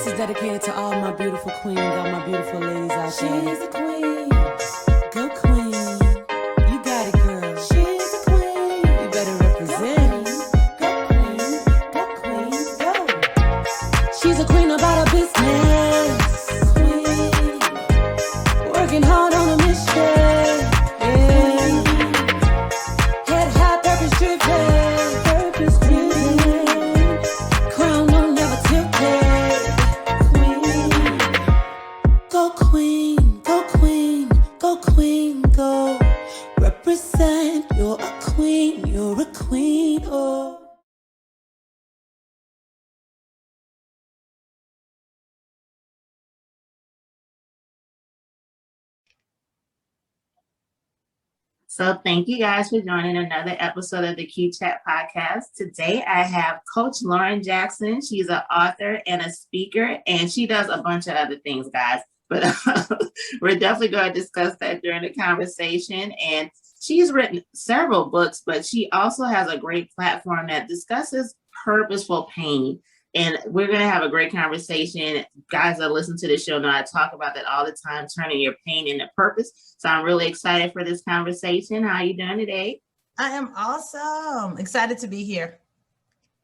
This is dedicated to all my beautiful queens, all my beautiful ladies out there. She's a queen. Go queen. You got it, girl. She's a queen. You better represent. Go queen. Go queen. Go. She's a queen about her business. Queen. Working hard on a mission. Yeah. Head high, purpose driven. Purpose driven. Crown will never tilted. Queen. Go queen. Go queen. Go queen. Go. Represent. You're a queen. You're a queen. Oh. So thank you guys for joining another episode of the Q Chat podcast. Today I have Coach Lauren Jackson. She's an author and a speaker, and she does a bunch of other things, guys. But we're definitely going to discuss that during the conversation. And she's written several books, but she also has a great platform that discusses purposeful pain. And we're going to have a great conversation. Guys that listen to the show know I talk about that all the time, turning your pain into purpose. So I'm really excited for this conversation. How are you doing today? I am awesome. Excited to be here.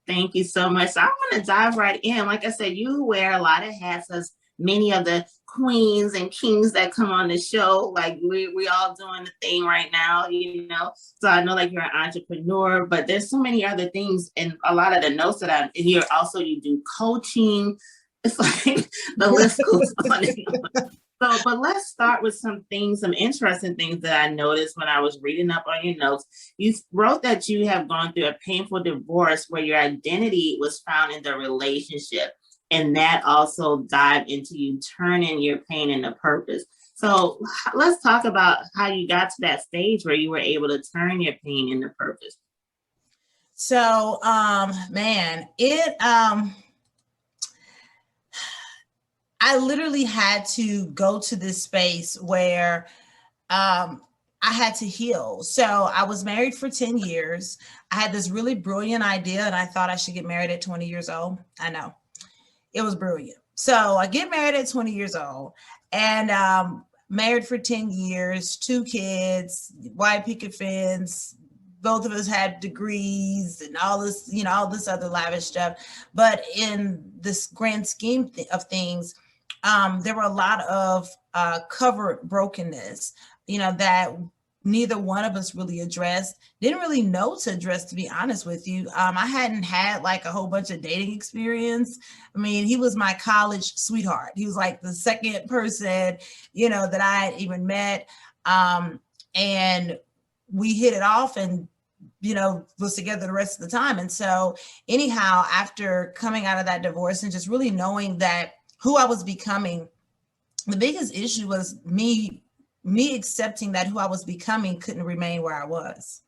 Thank you so much. So I want to dive right in. Like I said, you wear a lot of hats, as many of the queens and kings that come on the show. Like we all doing the thing right now, you know. So I know like you're an entrepreneur, but there's so many other things, and a lot of the notes that I'm here. Also, you do coaching. It's like the list goes on and on. So, but let's start with some interesting things that I noticed when I was reading up on your notes. You wrote that you have gone through a painful divorce where your identity was found in the relationship. And that also dived into you turning your pain into purpose. So let's talk about how you got to that stage where you were able to turn your pain into purpose. So, I literally had to go to this space where I had to heal. So I was married for 10 years. I had this really brilliant idea, and I thought I should get married at 20 years old. I know. It was brilliant. So I get married at 20 years old, and married for 10 years, 2 kids, white picket fence. Both of us had degrees and all this, all this other lavish stuff. But in this grand scheme of things, there were a lot of covered brokenness, that neither one of us really addressed, didn't really know to address, to be honest with you. I hadn't had like a whole bunch of dating experience. I mean, he was my college sweetheart. He was like the second person, that I had even met. And we hit it off and, was together the rest of the time. And so anyhow, after coming out of that divorce and just really knowing that who I was becoming, the biggest issue was me accepting that who I was becoming couldn't remain where I was.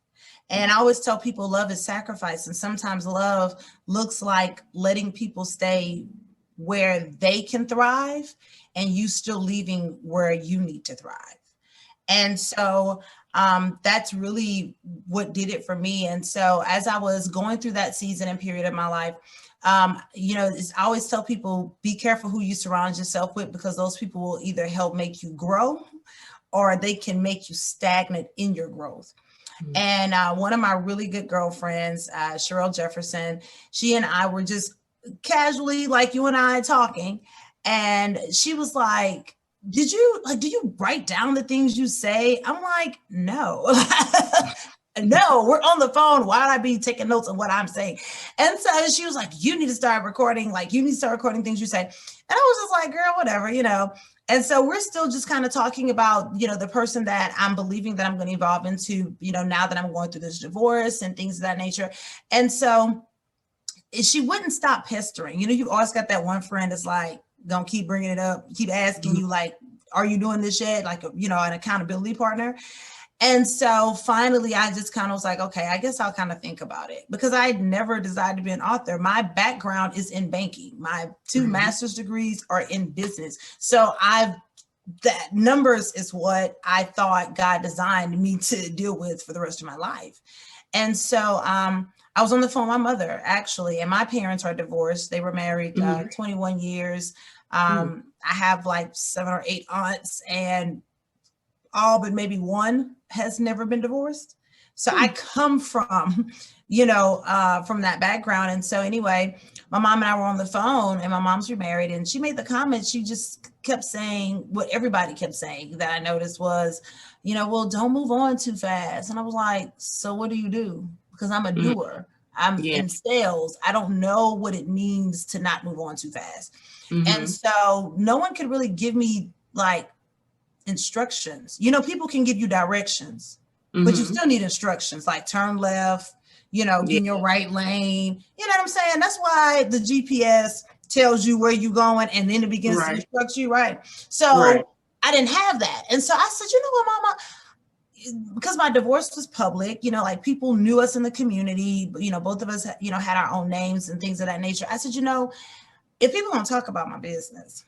And I always tell people love is sacrifice. And sometimes love looks like letting people stay where they can thrive and you still leaving where you need to thrive. And so that's really what did it for me. And so as I was going through that season and period of my life, I always tell people, be careful who you surround yourself with, because those people will either help make you grow or they can make you stagnant in your growth. Mm-hmm. And one of my really good girlfriends, Cheryl Jefferson, she and I were just casually, like you and I, talking. And she was like, do you write down the things you say? I'm like, no. No, we're on the phone. Why would I be taking notes of what I'm saying? And so she was like, you need to start recording. Like, you need to start recording things you say. And I was just like, girl, whatever, And so we're still just kind of talking about, the person that I'm believing that I'm going to evolve into, now that I'm going through this divorce and things of that nature. And so she wouldn't stop pestering. You always got that one friend that's like, gonna keep bringing it up, keep asking you, like, are you doing this yet? Like, an accountability partner. And so finally, I just kind of was like, okay, I guess I'll kind of think about it, because I never desired to be an author. My background is in banking. My 2 master's degrees are in business. So that numbers is what I thought God designed me to deal with for the rest of my life. And so I was on the phone with my mother, actually, and my parents are divorced. They were married Mm-hmm. 21 years. Mm-hmm. I have like 7 or 8 aunts, and all but maybe one has never been divorced. So I come from, from that background. And so anyway, my mom and I were on the phone, and my mom's remarried, and she made the comment. She just kept saying what everybody kept saying that I noticed was, well, don't move on too fast. And I was like, so what do you do? Because I'm a Mm-hmm. doer. I'm Yeah. in sales. I don't know what it means to not move on too fast. And Mm-hmm. so no one could really give me like instructions. People can give you directions, but you Mm-hmm. still need instructions like turn left, Yeah. in your right lane. You know what I'm saying? That's why the GPS tells you where you're going, and then it begins to Right. instruct you, right? So Right. I didn't have that. And so I said, you know what, mama, because my divorce was public, like people knew us in the community, both of us, had our own names and things of that nature. I said, if people don't talk about my business,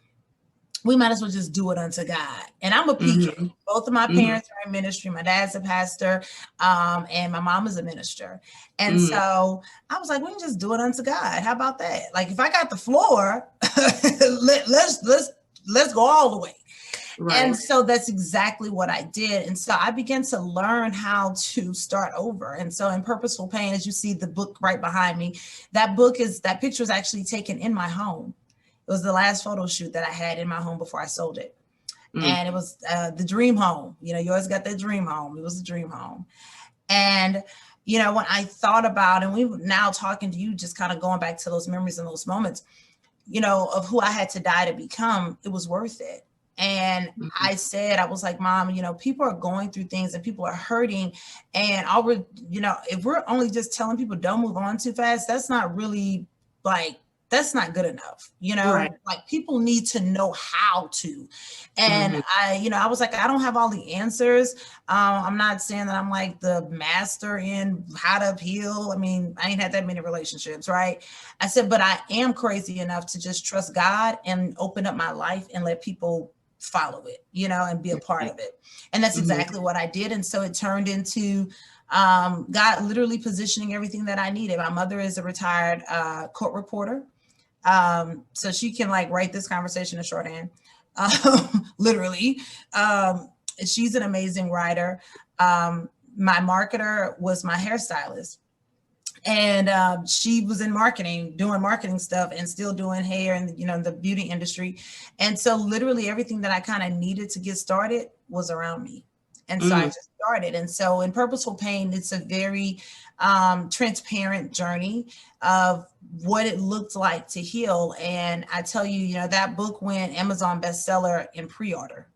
we might as well just do it unto God. And I'm a PK. Mm-hmm. Both of my Mm-hmm. parents are in ministry. My dad's a pastor, and my mom is a minister. And Mm-hmm. so I was like, we can just do it unto God. How about that? Like, if I got the floor, let's go all the way. Right. And so that's exactly what I did. And so I began to learn how to start over. And so in Purposeful Pain, as you see the book right behind me, that picture is actually taken in my home. It was the last photo shoot that I had in my home before I sold it. And it was the dream home. You always got that dream home. It was the dream home. And, when I thought about, and we were now talking to you, just kind of going back to those memories and those moments, of who I had to die to become, it was worth it. And I said, I was like, Mom, people are going through things and people are hurting. And if we're only just telling people don't move on too fast, that's not really that's not good enough. Right. Like people need to know how to. And I was like, I don't have all the answers. I'm not saying that I'm like the master in how to heal. I mean, I ain't had that many relationships, right? I said, but I am crazy enough to just trust God and open up my life and let people follow it, and be a part of it. And that's exactly what I did. And so it turned into God literally positioning everything that I needed. My mother is a retired court reporter. So she can like write this conversation in shorthand, literally. She's an amazing writer. My marketer was my hairstylist. And she was in marketing, doing marketing stuff and still doing hair and, the beauty industry. And so literally everything that I kind of needed to get started was around me. And so I just started. And so in Purposeful Pain, it's a very transparent journey of what it looked like to heal. And I tell you, that book went Amazon bestseller in pre-order.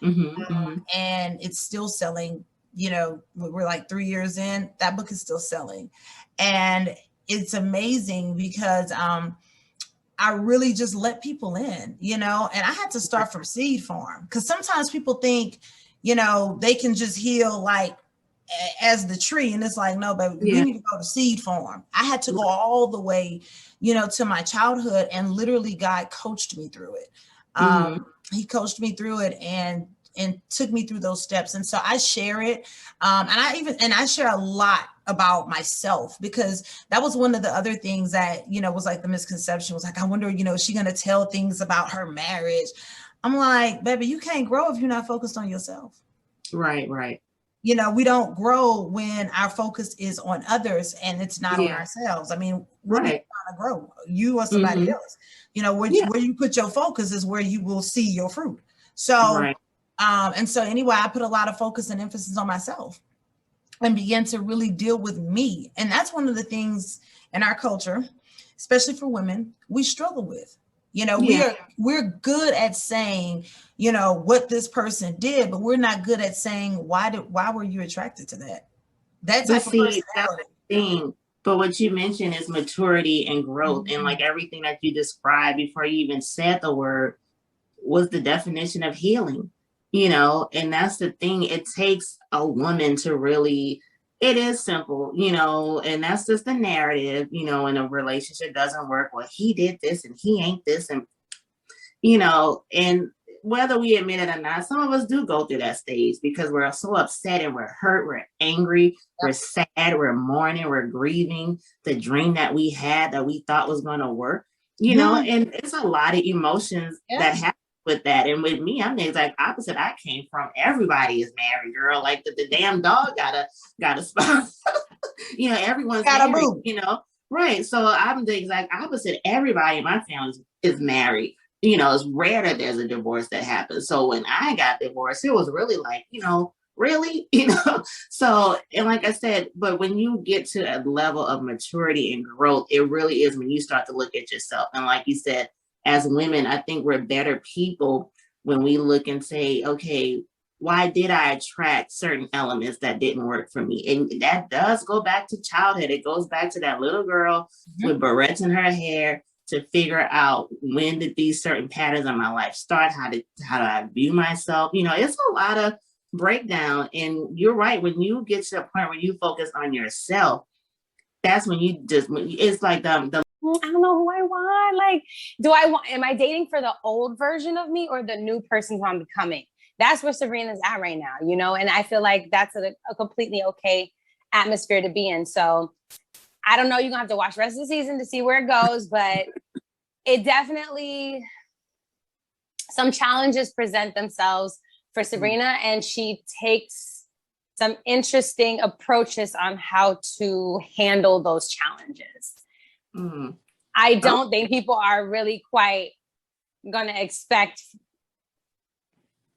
And it's still selling. We're like 3 years in, that book is still selling. And it's amazing because I really just let people in, and I had to start from seed form, because sometimes people think, they can just heal like as the tree. And it's like, no, but we need to go to seed form. I had to go all the way, to my childhood, and literally God coached me through it. He coached me through it and took me through those steps. And so I share it. And I share a lot about myself, because that was one of the other things that, was like the misconception was like, I wonder, is she going to tell things about her marriage? I'm like, baby, you can't grow if you're not focused on yourself. Right. We don't grow when our focus is on others and it's not on ourselves. I mean, we're trying to grow, you or somebody else. Where you put your focus is where you will see your fruit. So, and so anyway, I put a lot of focus and emphasis on myself and began to really deal with me. And that's one of the things in our culture, especially for women, we struggle with. We're good at saying, what this person did, but we're not good at saying, why were you attracted to that? That type of personality. That's the thing. But what you mentioned is maturity and growth. And like everything that you described before you even said the word was the definition of healing, and that's the thing. It takes a woman to really, it is simple, and that's just the narrative, in a relationship doesn't work. Well, he did this and he ain't this. And, and whether we admit it or not, some of us do go through that stage because we're so upset and we're hurt, we're angry, we're sad, we're mourning, we're grieving the dream that we had that we thought was going to work, you know, and it's a lot of emotions that happen with that. And with me, I'm the exact opposite. I came from everybody is married, girl. Like the damn dog got a spouse. You know, everyone's got married, you know. Right. So I'm the exact opposite. Everybody in my family is married. You know, it's rare that there's a divorce that happens. So when I got divorced, it was really like, you know, really, you know. So, and like I said, but when you get to a level of maturity and growth, it really is when you start to look at yourself. And like you said, as women, I think we're better people when we look and say, okay, why did I attract certain elements that didn't work for me? And that does go back to childhood. It goes back to that little girl with barrettes in her hair to figure out when did these certain patterns in my life start, how do I view myself? You know, it's a lot of breakdown. And you're right, when you get to a point where you focus on yourself, that's when you just, it's like the I don't know who I want. Like, am I dating for the old version of me or the new person who I'm becoming? That's where Sabrina's at right now, you know? And I feel like that's a completely okay atmosphere to be in. So I don't know, you're gonna have to watch the rest of the season to see where it goes, but it definitely, some challenges present themselves for Sabrina, and she takes some interesting approaches on how to handle those challenges. I don't think people are really quite gonna expect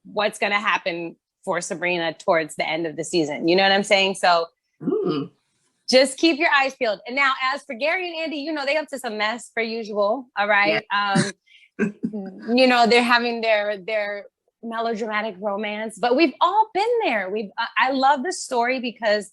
what's gonna happen for Sabrina towards the end of the season. You know what I'm saying? So just keep your eyes peeled. And now, as for Gary and Andy, you know, they up to some mess per usual. All right. Yeah. You know, they're having their melodramatic romance, but we've all been there. I love this story because,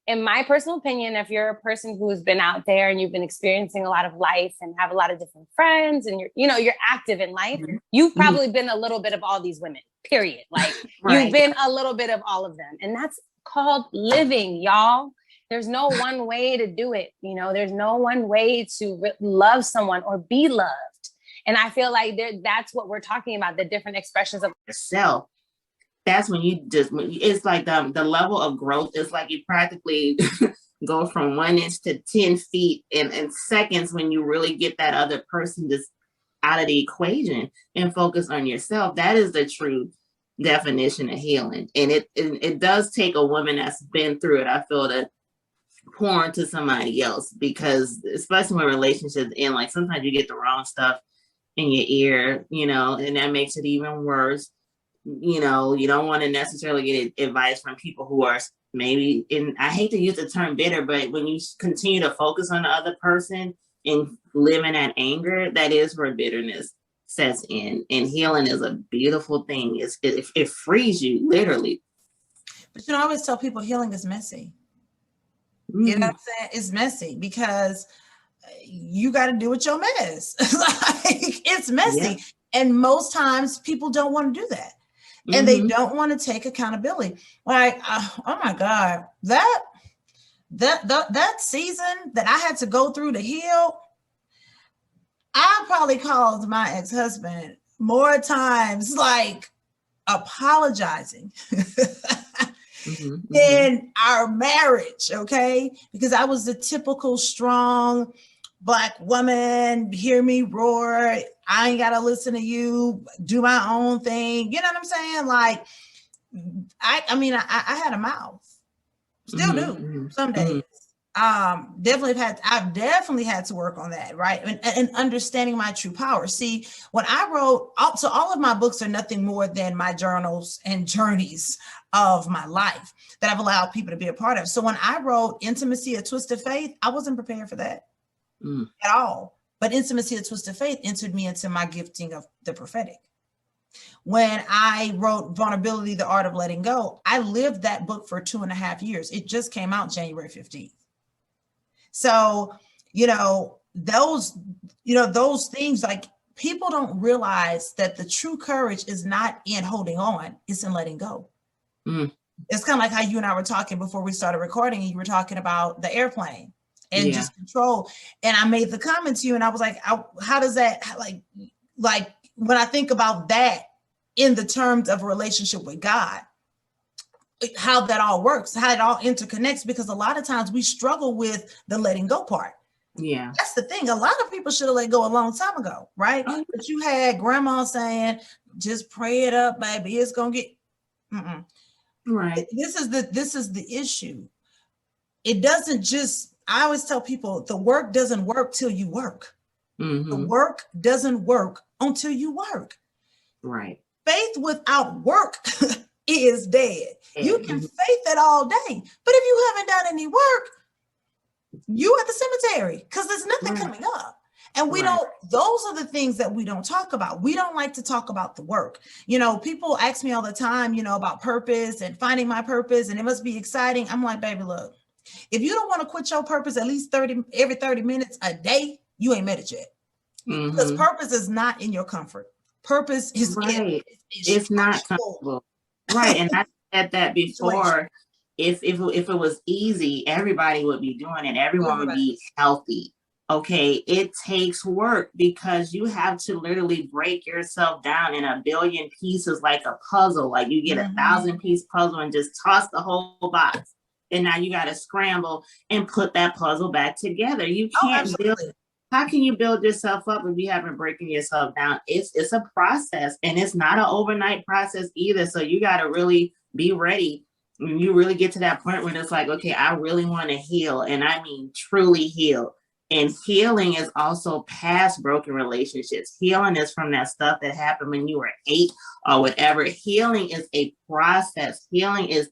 in my personal opinion, if you're a person who's been out there and you've been experiencing a lot of life and have a lot of different friends and you're active in life, you've probably been a little bit of all these women, period. Like you've been a little bit of all of them. And that's called living, y'all. There's no one way to do it. You know, there's no one way to love someone or be loved. And I feel like that's what we're talking about, the different expressions of yourself. That's when it's like the level of growth. It's like you practically go from 1 inch to 10 feet in seconds when you really get that other person just out of the equation and focus on yourself. That is the true definition of healing. And it does take a woman that's been through it, I feel, to pour into somebody else, because especially when relationships end, like sometimes you get the wrong stuff in your ear, you know, and that makes it even worse. You know, you don't want to necessarily get advice from people who are maybe, and I hate to use the term bitter, but when you continue to focus on the other person and live in that anger, that is where bitterness sets in. And healing is a beautiful thing. It frees you, literally. But you know, I always tell people healing is messy. You know what I'm saying? It's messy because you got to deal with your mess. Like, it's messy. Yeah. And most times people don't want to do that. And they don't want to take accountability. Like, oh my God, that season that I had to go through to heal, I probably called my ex-husband more times, like apologizing than our marriage, okay? Because I was the typical strong Black woman, hear me roar, I ain't gotta listen to you, do my own thing. You know what I'm saying? Like, I mean, I had a mouth, still do some days. I've definitely had to work on that, right? And understanding my true power. See, when I wrote, so all of my books are nothing more than my journals and journeys of my life that I've allowed people to be a part of. So when I wrote Intimacy, A Twist of Faith, I wasn't prepared for that at all. But Intimacy, A Twist of Faith entered me into my gifting of the prophetic. When I wrote Vulnerability, The Art of Letting Go, I lived that book for 2.5 years. It just came out January 15th. So, those things, like, people don't realize that the true courage is not in holding on, it's in letting go. It's kind of like how you and I were talking before we started recording, and you were talking about the airplane and just control. And I made the comment to you and I was like, how does that, like when I think about that, in the terms of a relationship with God, how that all works, how it all interconnects, because a lot of times we struggle with the letting go part. Yeah. That's the thing. A lot of people should have let go a long time ago, right? But you had grandma saying, just pray it up, baby. It's gonna get right. This is the issue. It doesn't just, I always tell people, the work doesn't work till you work. Mm-hmm. The work doesn't work until you work. Right. Faith without work is dead. You can faith it all day, but if you haven't done any work, you at the cemetery, because there's nothing coming up. And we don't, those are the things that we don't talk about. We don't like to talk about the work. You know, people ask me all the time, you know, about purpose and finding my purpose, and it must be exciting. I'm like, baby, look, if you don't want to quit your purpose at least every 30 minutes a day, you ain't met it yet. Because purpose is not in your comfort. Purpose is it's not comfortable. Right. And I said that before. If it was easy, everybody would be doing it. Everyone would be healthy. Okay, it takes work because you have to literally break yourself down in a billion pieces like a puzzle. Like you get a 1,000-piece puzzle and just toss the whole box. And now you got to scramble and put that puzzle back together. You can't build. How can you build yourself up if you haven't breaking yourself down? It's a process, and it's not an overnight process either. So you got to really be ready. When you really get to that point where it's like, okay, I really want to heal. And I mean, truly heal. And healing is also past broken relationships. Healing is from that stuff that happened when you were 8 or whatever. Healing is a process. Healing is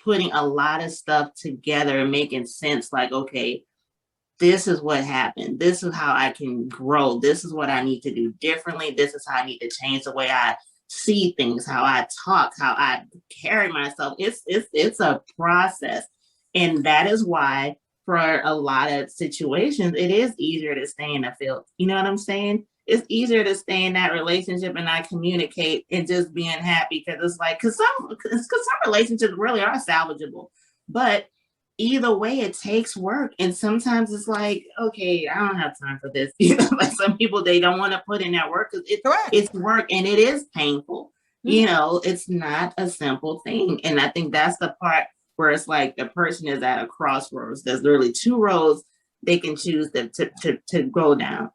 putting a lot of stuff together and making sense. Like, okay, this is what happened. This is how I can grow. This is what I need to do differently. This is how I need to change the way I see things, how I talk, how I carry myself. It's a process. And that is why for a lot of situations, it is easier to stay in the field. You know what I'm saying? It's easier to stay in that relationship and not communicate and just being happy, because it's like, because some relationships really are salvageable. But either way, it takes work. And sometimes it's like, okay, I don't have time for this. You know, like some people, they don't want to put in that work because it's work and it is painful. You know, it's not a simple thing. And I think that's the part where it's like the person is at a crossroads. There's literally 2 roads they can choose to go down.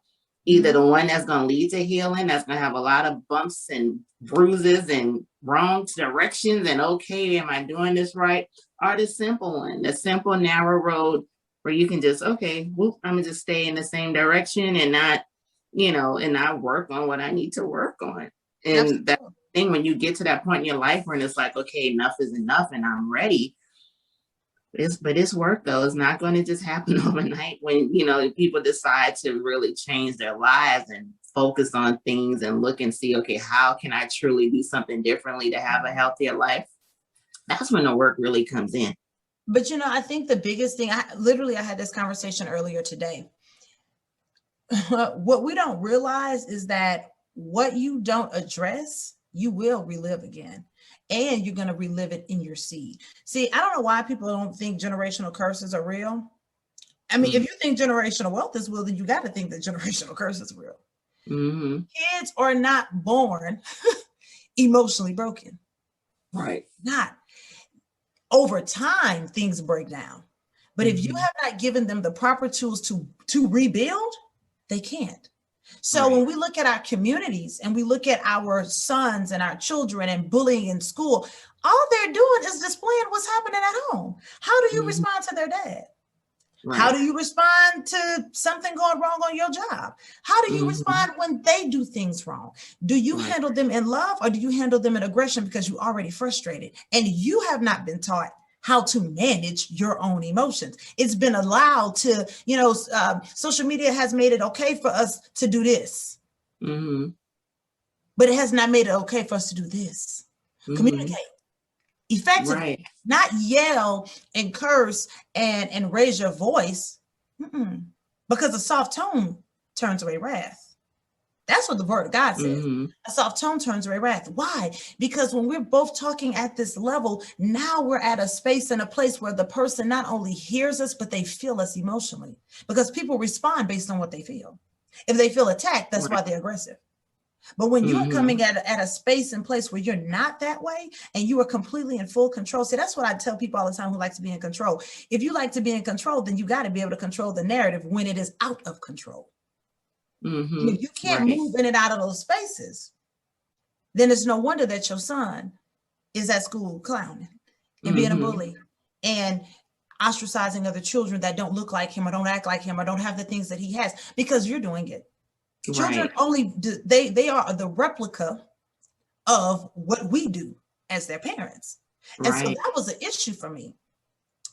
Either the one that's going to lead to healing, that's going to have a lot of bumps and bruises and wrong directions, and okay, am I doing this right? Or the simple one, the simple narrow road where you can just, okay, I'm gonna just stay in the same direction and not, you know, and not work on what I need to work on. And that thing, when you get to that point in your life where it's like, okay, enough is enough and I'm ready. But it's work though. It's not going to just happen overnight when, you know, people decide to really change their lives and focus on things and look and see, okay, how can I truly do something differently to have a healthier life? That's when the work really comes in. But, you know, I think the biggest thing, I had this conversation earlier today. What we don't realize is that what you don't address, you will relive again. And you're going to relive it in your seed. See, I don't know why people don't think generational curses are real. I mean, if you think generational wealth is real, then you got to think that generational curse is real. Kids are not born emotionally broken. Right. Not. Over time, things break down. But if you have not given them the proper tools to rebuild, they can't. So when we look at our communities and we look at our sons and our children and bullying in school, all they're doing is displaying what's happening at home. How do you respond to their dad? How do you respond to something going wrong on your job? How do you respond when they do things wrong? Do you handle them in love, or do you handle them in aggression because you're already frustrated and you have not been taught how to manage your own emotions? It's been allowed to, you know, social media has made it okay for us to do this, but it has not made it okay for us to do this. Communicate effectively, not yell and curse and raise your voice, because a soft tone turns away wrath. That's what the word of God says. A soft tone turns away wrath. Why? Because when we're both talking at this level, now we're at a space and a place where the person not only hears us, but they feel us emotionally, because people respond based on what they feel. If they feel attacked, that's why they're aggressive. But when you're coming at a space and place where you're not that way and you are completely in full control. See, that's what I tell people all the time who like to be in control. If you like to be in control, then you got to be able to control the narrative when it is out of control. If you can't move in and out of those spaces, then it's no wonder that your son is at school clowning and being a bully and ostracizing other children that don't look like him or don't act like him or don't have the things that he has, because you're doing it. Children only do, they are the replica of what we do as their parents. And so that was an issue for me.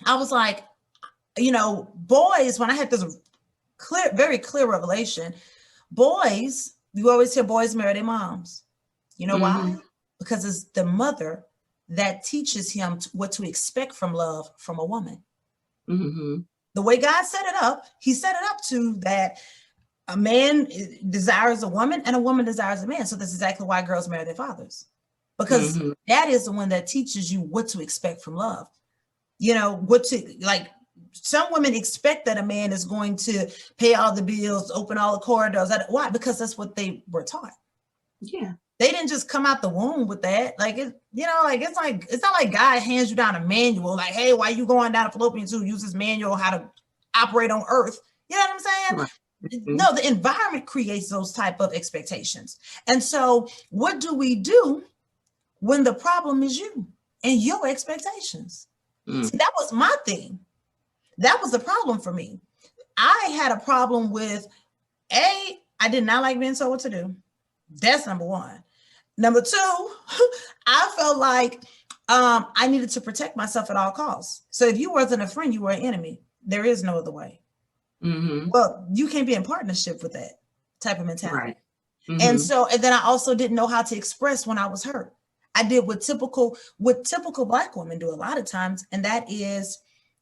I was like, you know, boys, when I had this very clear revelation, boys, you always hear boys marry their moms. You know why? Because it's the mother that teaches him what to expect from love from a woman. The way God set it up, he set it up to that a man desires a woman and a woman desires a man. So that's exactly why girls marry their fathers, because that is the one that teaches you what to expect from love. You know, what to, like, some women expect that a man is going to pay all the bills, open all the corridors. Why? Because that's what they were taught. Yeah. They didn't just come out the womb with that. Like, it, you know, like, it's not like God hands you down a manual, like, hey, why you going down to Philippians 2, use this manual, how to operate on earth. You know what I'm saying? Right. No, the environment creates those type of expectations. And so what do we do when the problem is you and your expectations? See, that was my thing. That was the problem for me. I had a problem with, I did not like being told what to do. That's number one. Number two, I felt like I needed to protect myself at all costs. So if you wasn't a friend, you were an enemy. There is no other way. Well, you can't be in partnership with that type of mentality. Right. And then I also didn't know how to express when I was hurt. I did what typical Black women do a lot of times, and that is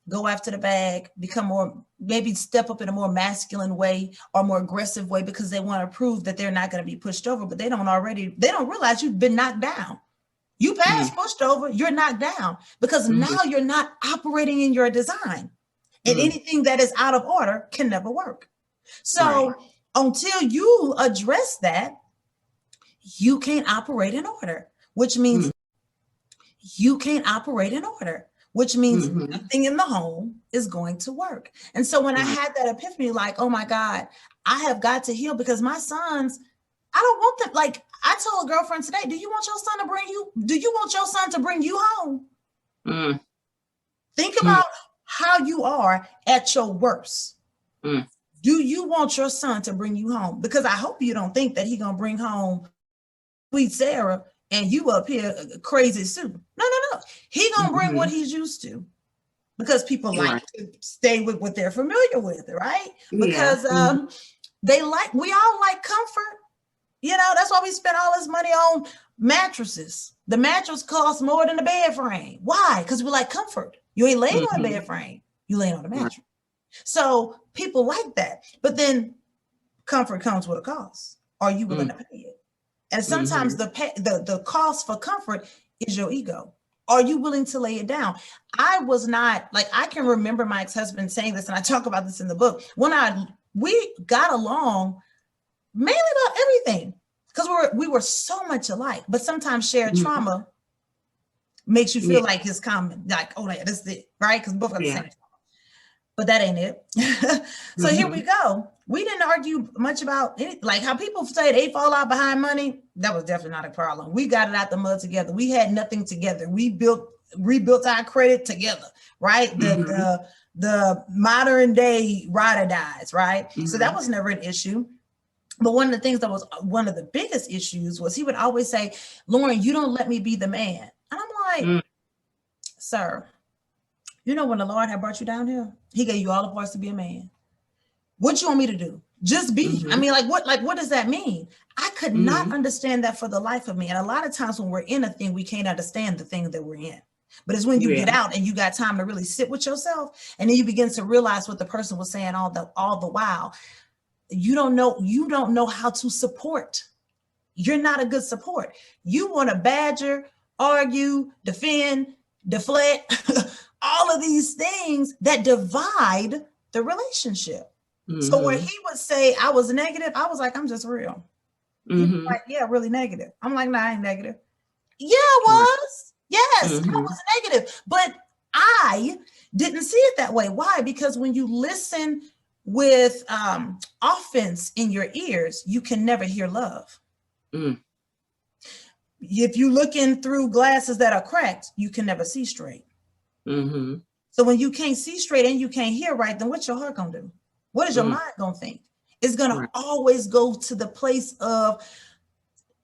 go after the bag, become more, maybe step up in a more masculine way or more aggressive way because they want to prove that they're not going to be pushed over, but they don't realize you've been knocked down. You passed pushed over, you're knocked down because now you're not operating in your design. And anything that is out of order can never work. So until you address that, you can't operate in order, which means you can't operate in order, which means nothing in the home is going to work. And so when I had that epiphany, like, oh my God, I have got to heal because my sons, I don't want them. Like, I told a girlfriend today, do you want your son to bring you home? Think about how you are at your worst. Do you want your son to bring you home? Because I hope you don't think that he's going to bring home sweet Sarah and you up here crazy Sue. No. He going to bring what he's used to because people like to stay with what they're familiar with, right? Because we all like comfort. You know, that's why we spend all this money on mattresses. The mattress costs more than the bed frame. Why? Because we like comfort. You ain't laying on a bed frame. You laying on a mattress. So people like that. But then comfort comes with a cost. Are you willing to pay it? And sometimes the cost for comfort is your ego. Are you willing to lay it down? I was not, like, I can remember my ex-husband saying this, and I talk about this in the book. We got along mainly about everything because we were so much alike, but sometimes shared trauma makes you feel like it's common, like, oh yeah, this is it, right? Because both are the same. But that ain't it. So here we go. We didn't argue much about it, like how people say they fall out behind money. That was definitely not a problem. We got it out the mud together. We had nothing together. We rebuilt our credit together, right? The modern day ride or dies, right? So that was never an issue. But one of the things that was one of the biggest issues was he would always say, Lauren, you don't let me be the man. And I'm like, sir, you know when the Lord had brought you down here, he gave you all the parts to be a man. What you want me to do? Just be. I mean, what does that mean? I could not understand that for the life of me. And a lot of times when we're in a thing, we can't understand the thing that we're in. But it's when you get out and you got time to really sit with yourself, and then you begin to realize what the person was saying all the while. You don't know how to support. You're not a good support. You want to badger, argue, defend, deflect, all of these things that divide the relationship. So when he would say I was negative, I was like, I'm just real. He was Mm-hmm. like, yeah, really negative. I'm like, no, I ain't negative. Yeah, I was. Yes, I Mm-hmm. was negative. But I didn't see it that way. Why? Because when you listen with offense in your ears, you can never hear love. Mm. If you looking through glasses that are cracked, you can never see straight. Mm-hmm. So when you can't see straight and you can't hear right, then what's your heart gonna do? What is your mind gonna think? It's gonna Right. always go to the place of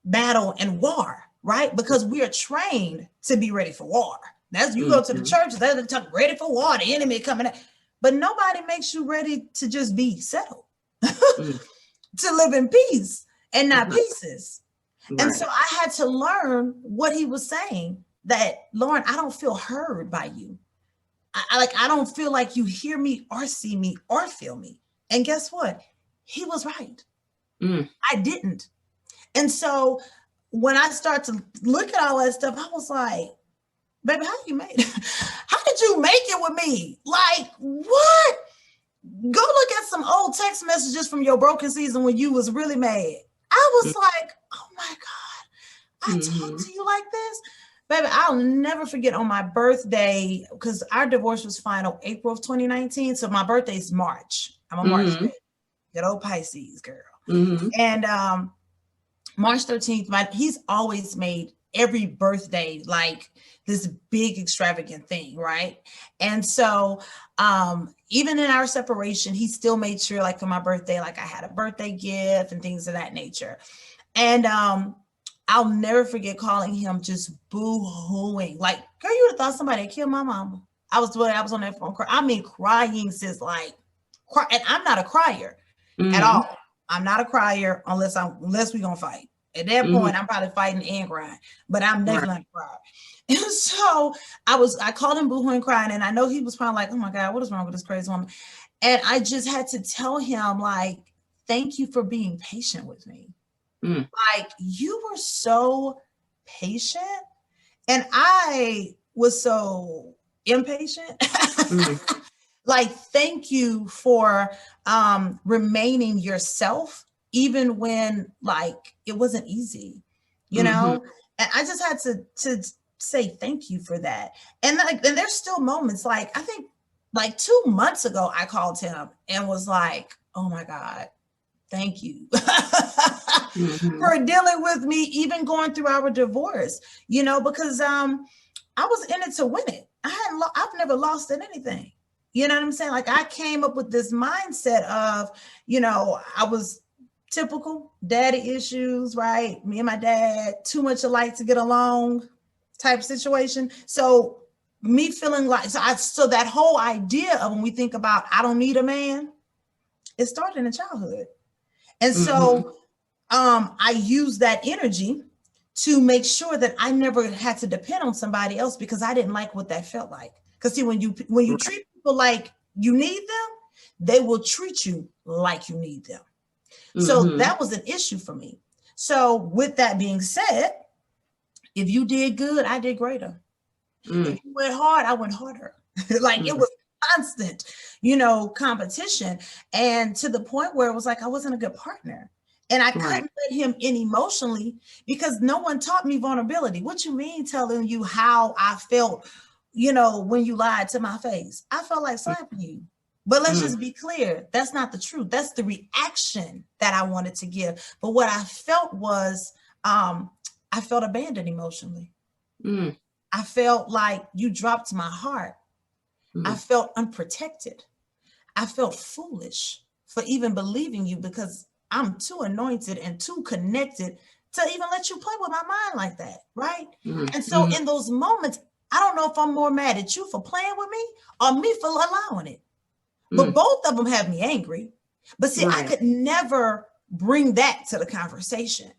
battle and war, right? Because we are trained to be ready for war. That's you go to the church, they're talking ready for war, the enemy coming up. But nobody makes you ready to just be settled, to live in peace and not pieces. Right. And so I had to learn what he was saying, that Lauren, I don't feel heard by you. I don't feel like you hear me or see me or feel me. And guess what? He was right. I didn't. And so when I start to look at all that stuff, I was like, baby, how you made it? How did you make it with me? Like, what? Go look at some old text messages from your broken season when you was really mad. I was like, oh my God, I talk to you like this? Baby, I'll never forget on my birthday, because our divorce was final April of 2019. So my birthday's March. I'm a March baby. Good old Pisces girl. And March 13th, he's always made every birthday like this big extravagant thing, right? And so even in our separation, he still made sure, like for my birthday, like I had a birthday gift and things of that nature. And I'll never forget calling him just boo-hooing. Like, girl, you would have thought somebody had killed my mama. I was on that phone crying. I mean, crying since like, and I'm not a crier at all. I'm not a crier unless we're gonna fight. At that point, I'm probably fighting and crying, but I'm never gonna cry. And so I called him boohooing crying, and I know he was probably like, oh my God, what is wrong with this crazy woman? And I just had to tell him, like, thank you for being patient with me. Like, you were so patient, and I was so impatient. Like, thank you for remaining yourself, even when like it wasn't easy, you know? And I just had to say thank you for that. And like, and there's still moments, like I think like 2 months ago, I called him and was like, oh my God, thank you for dealing with me, even going through our divorce, you know, because I was in it to win it. I've never lost at anything. You know what I'm saying? Like, I came up with this mindset of, you know, I was typical daddy issues, right? Me and my dad, too much alike to get along type situation. So me feeling like, so that whole idea of when we think about, I don't need a man, it started in childhood. And so I use that energy to make sure that I never had to depend on somebody else, because I didn't like what that felt like. Because see, when you treat people like you need them, they will treat you like you need them. So that was an issue for me. So with that being said, if you did good, I did greater. If you went hard, I went harder. Like it was constant, you know, competition. And to the point where it was like I wasn't a good partner. And I couldn't let him in emotionally, because no one taught me vulnerability. What you mean telling you how I felt, you know, when you lied to my face? I felt like slapping you. But let's just be clear. That's not the truth. That's the reaction that I wanted to give. But what I felt was, I felt abandoned emotionally. I felt like you dropped my heart. I felt unprotected. I felt foolish for even believing you, because I'm too anointed and too connected to even let you play with my mind like that, right? And so in those moments, I don't know if I'm more mad at you for playing with me or me for allowing it. But both of them have me angry. But see, I could never bring that to the conversation.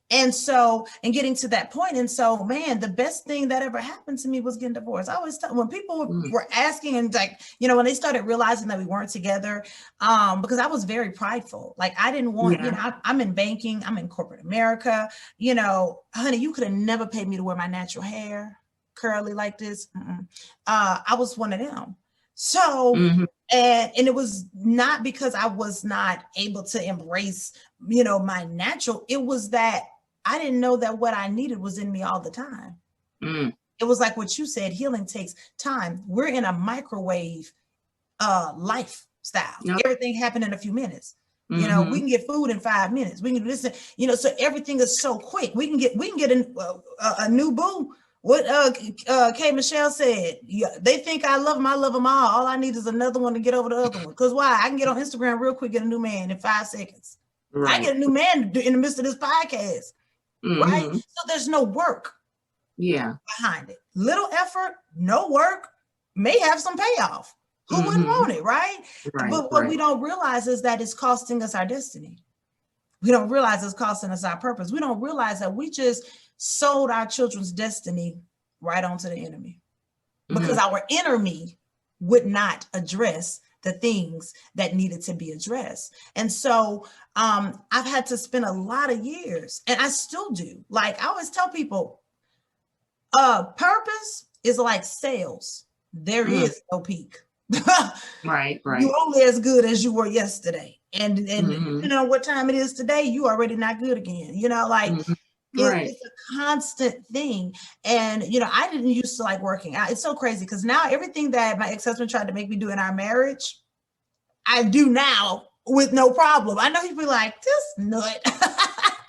And so, and getting to that point. And so, man, the best thing that ever happened to me was getting divorced. I always tell, when people were asking, and like, you know, when they started realizing that we weren't together, because I was very prideful. Like, I didn't want, you know, I'm in banking, I'm in corporate America, you know, honey, you could have never paid me to wear my natural hair curly like this. I was one of them. So And it was not because I was not able to embrace, my natural. It was that I didn't know that what I needed was in me all the time. It was like what you said, healing takes time. We're in a microwave lifestyle. Yep. Everything happened in a few minutes. Mm-hmm. We can get food in 5 minutes. We can listen, so everything is so quick. We can get a new boo. What K. Michelle said, they think I love them all. All I need is another one to get over the other one. Because why? I can get on Instagram real quick, get a new man in 5 seconds. Right. I get a new man in the midst of this podcast. Mm-hmm. Right? So there's no work behind it. Little effort, no work, may have some payoff. Who wouldn't want it, right? But what we don't realize is that it's costing us our destiny. We don't realize it's costing us our purpose. We don't realize that we just sold our children's destiny right onto the enemy because our inner me would not address the things that needed to be addressed. And so I've had to spend a lot of years, and I still do. Like I always tell people, purpose is like sales. There is no peak. Right. You're only as good as you were yesterday. And what time it is today, you already not good again. It's a constant thing. And, I didn't used to like working out. It's so crazy because now everything that my ex-husband tried to make me do in our marriage, I do now with no problem. I know he'd be like, this nut.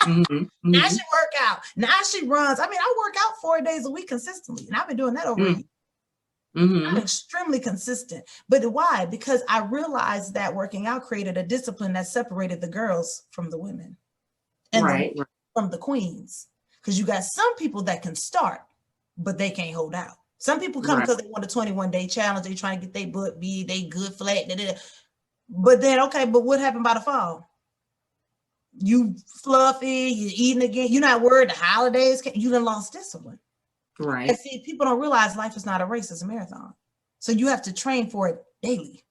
Now she work out. Now she runs. I mean, I work out 4 days a week consistently. And I've been doing that over a year. I'm extremely consistent. But why? Because I realized that working out created a discipline that separated the girls from the women and from the queens. Because you got some people that can start, but they can't hold out. Some people come because they want a 21-day challenge. They trying to get their butt big, they good flat. But then, but what happened by the fall? You fluffy, you eating again. You're not worried the holidays. You done lost discipline. Right. And see, people don't realize life is not a race, it's a marathon. So you have to train for it daily.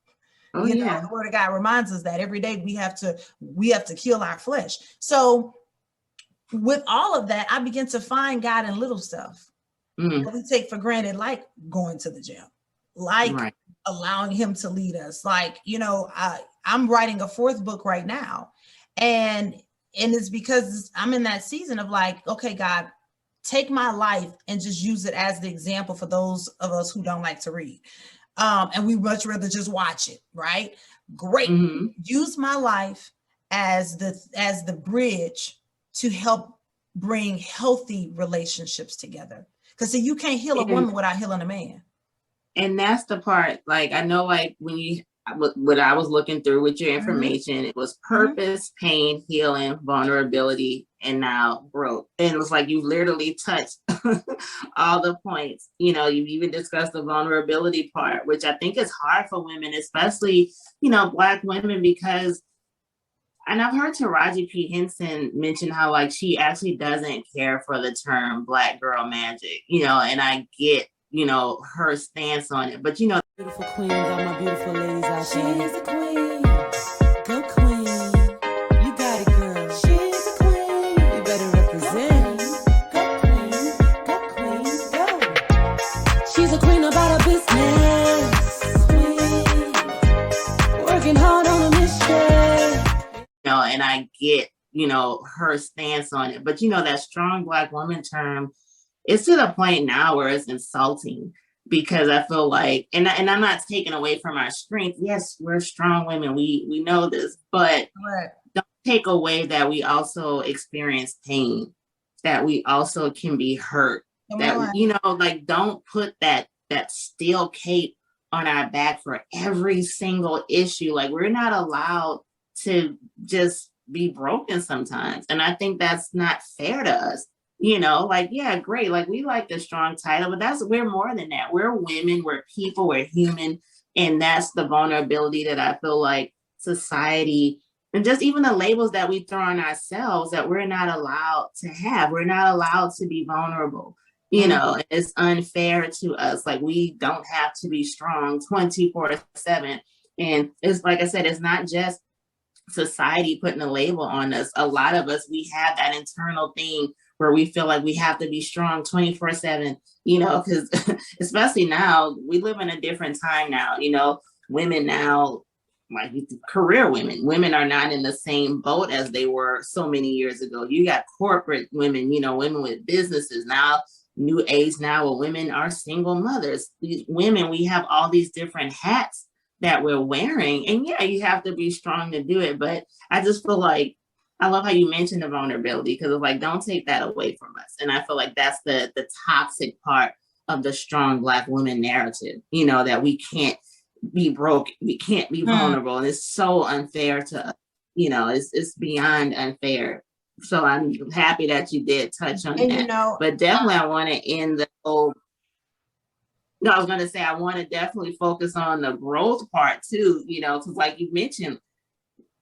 The word of God reminds us that every day we have to kill our flesh. So with all of that, I begin to find God in little stuff that we take for granted, like going to the gym, like allowing him to lead us. Like, I'm writing a 4th book right now. And it's because I'm in that season of like, okay, God, take my life and just use it as the example for those of us who don't like to read. And we much rather just watch it, right? Great. Use my life as the bridge to help bring healthy relationships together. Because see, you can't heal a woman without healing a man. And that's the part, like, I know, like what I was looking through with your information, it was purpose, pain, healing, vulnerability, and now growth. And it was like you literally touched all the points. You even discussed the vulnerability part, which I think is hard for women, especially, Black women, because, and I've heard Taraji P. Henson mention how like she actually doesn't care for the term Black girl magic, and I get, her stance on it. But, beautiful queen, got my beautiful ladies out there. She's a queen. Go queen. You got it, girl. She's a queen. You better represent. Go queen. Go queen. Go. She's a queen about her business. Queen. Working hard on a mission. And I get, her stance on it. But, that strong Black woman term, it's to the point now where it's insulting. Because I feel like, and I'm not taking away from our strength. Yes, we're strong women. We know this, but don't take away that we also experience pain, that we also can be hurt. That don't put that steel cape on our back for every single issue. Like we're not allowed to just be broken sometimes, and I think that's not fair to us. Great. Like we like the strong title, but we're more than that. We're women, we're people, we're human. And that's the vulnerability that I feel like society and just even the labels that we throw on ourselves that we're not allowed to have. We're not allowed to be vulnerable. It's unfair to us. Like we don't have to be strong 24/7. And it's like I said, it's not just society putting a label on us. A lot of us, we have that internal thing where we feel like we have to be strong 24/7, because especially now we live in a different time now, women now, like career women are not in the same boat as they were so many years ago. You got corporate women, women with businesses now, new age now where women are single mothers. These women, we have all these different hats that we're wearing. And yeah, you have to be strong to do it. But I just feel like, I love how you mentioned the vulnerability, because it's like, don't take that away from us. And I feel like that's the toxic part of the strong Black woman narrative, that we can't be broke, we can't be vulnerable. And it's so unfair to, it's beyond unfair. So I'm happy that you did touch on that. But definitely I want to end the whole, no, I was going to say, I want to definitely focus on the growth part too, because like you mentioned,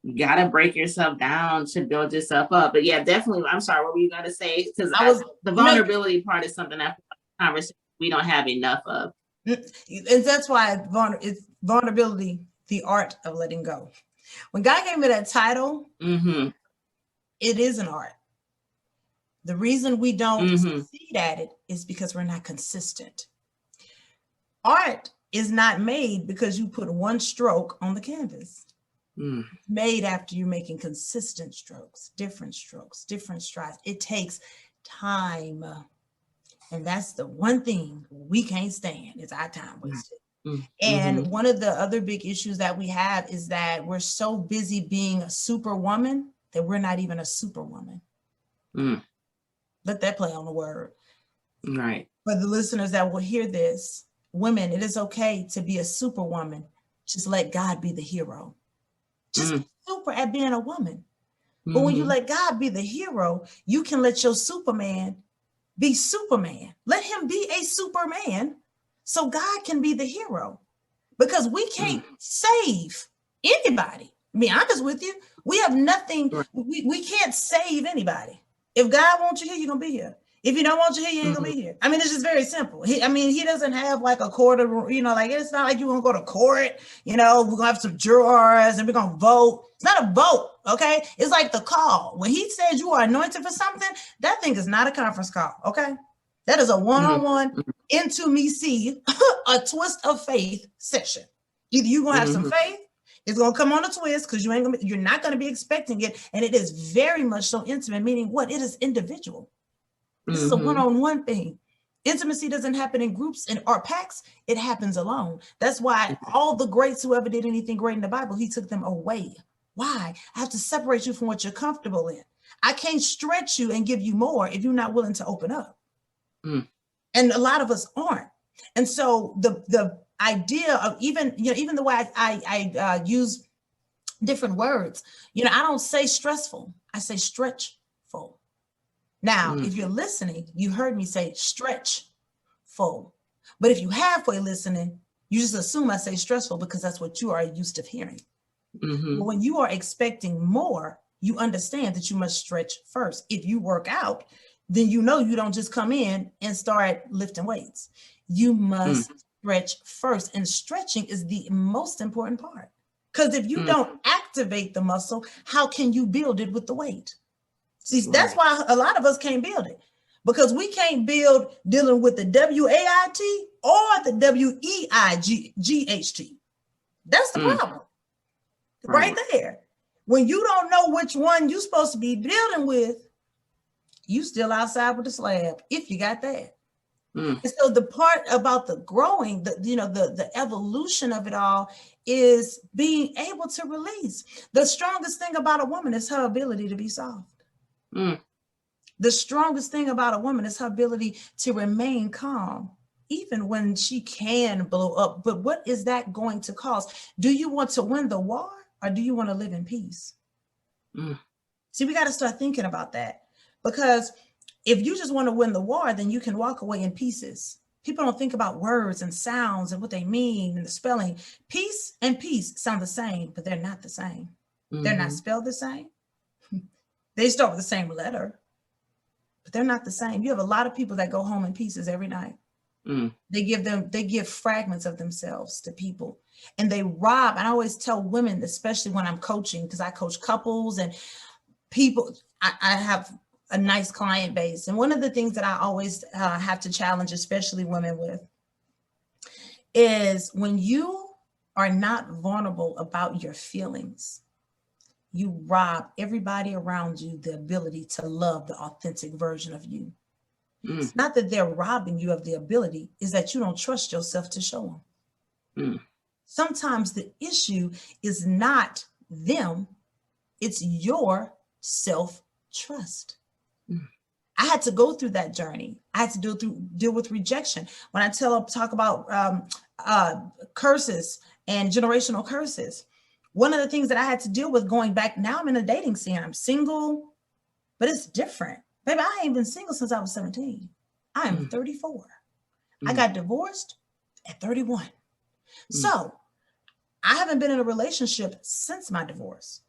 you got to break yourself down to build yourself up. But yeah, definitely. I'm sorry, what were you going to say? Because the vulnerability part is something that conversation we don't have enough of. And that's why it's vulnerability, the art of letting go. When God gave me that title, it is an art. The reason we don't succeed at it is because we're not consistent. Art is not made because you put one stroke on the canvas. Made after you're making consistent strokes, different strides. It takes time. And that's the one thing we can't stand, is our time wasted. And one of the other big issues that we have is that we're so busy being a superwoman that we're not even a superwoman. Let that play on the word. Right. For the listeners that will hear this, women, it is okay to be a superwoman. Just let God be the hero. Just be super at being a woman. But when you let God be the hero, you can let your Superman be Superman. Let him be a Superman so God can be the hero. Because we can't save anybody. To be honest with you, we have nothing. We can't save anybody. If God wants you here, you're going to be here. If he don't want you here, you ain't gonna be here. I mean, it's just very simple. He doesn't have like a court of, like it's not like you're gonna go to court, we're gonna have some jurors and we're gonna vote. It's not a vote, okay? It's like the call. When he says you are anointed for something, that thing is not a conference call, okay? That is a one-on-one, into me see, a twist of faith session. Either you're gonna have some faith, it's gonna come on a twist because you're not gonna be expecting it, and it is very much so intimate, meaning what? It is individual. This is a one-on-one thing. Intimacy doesn't happen in groups or packs. It happens alone. That's why all the greats who ever did anything great in the Bible, he took them away. Why? I have to separate you from what you're comfortable in. I can't stretch you and give you more if you're not willing to open up. And a lot of us aren't. And so the idea of even the way I use different words, I don't say stressful. I say stretchful. Now, if you're listening, you heard me say stretchful. But if you halfway listening, you just assume I say stressful because that's what you are used to hearing. But when you are expecting more, you understand that you must stretch first. If you work out, then you don't just come in and start lifting weights. You must stretch first. And stretching is the most important part. Because if you don't activate the muscle, how can you build it with the weight? See, that's why a lot of us can't build it, because we can't build dealing with the WAIT or the WEIGHT. That's the problem right there. When you don't know which one you're supposed to be building with, you still outside with the slab, if you got that. And so the part about the growing, the evolution of it all is being able to release. The strongest thing about a woman is her ability to be soft. The strongest thing about a woman is her ability to remain calm, even when she can blow up. But what is that going to cost? Do you want to win the war, or do you want to live in peace? See, we got to start thinking about that, because if you just want to win the war, then you can walk away in pieces. People don't think about words and sounds and what they mean and the spelling. Peace and peace sound the same, but they're not the same. They're not spelled the same. They start with the same letter, but they're not the same. You have a lot of people that go home in pieces every night. They give fragments of themselves to people, and they rob. And I always tell women, especially when I'm coaching, because I coach couples and people, I have a nice client base. And one of the things that I always have to challenge, especially women with, is when you are not vulnerable about your feelings, you rob everybody around you the ability to love the authentic version of you. It's not that they're robbing you of the ability, is that you don't trust yourself to show them. Sometimes the issue is not them, it's your self-trust. I had to go through that journey. I had to deal with rejection. When I talk about curses and generational curses, one of the things that I had to deal with going back, now I'm in a dating scene. I'm single, but it's different. Baby, I ain't been single since I was 17. I am 34. I got divorced at 31. So I haven't been in a relationship since my divorce.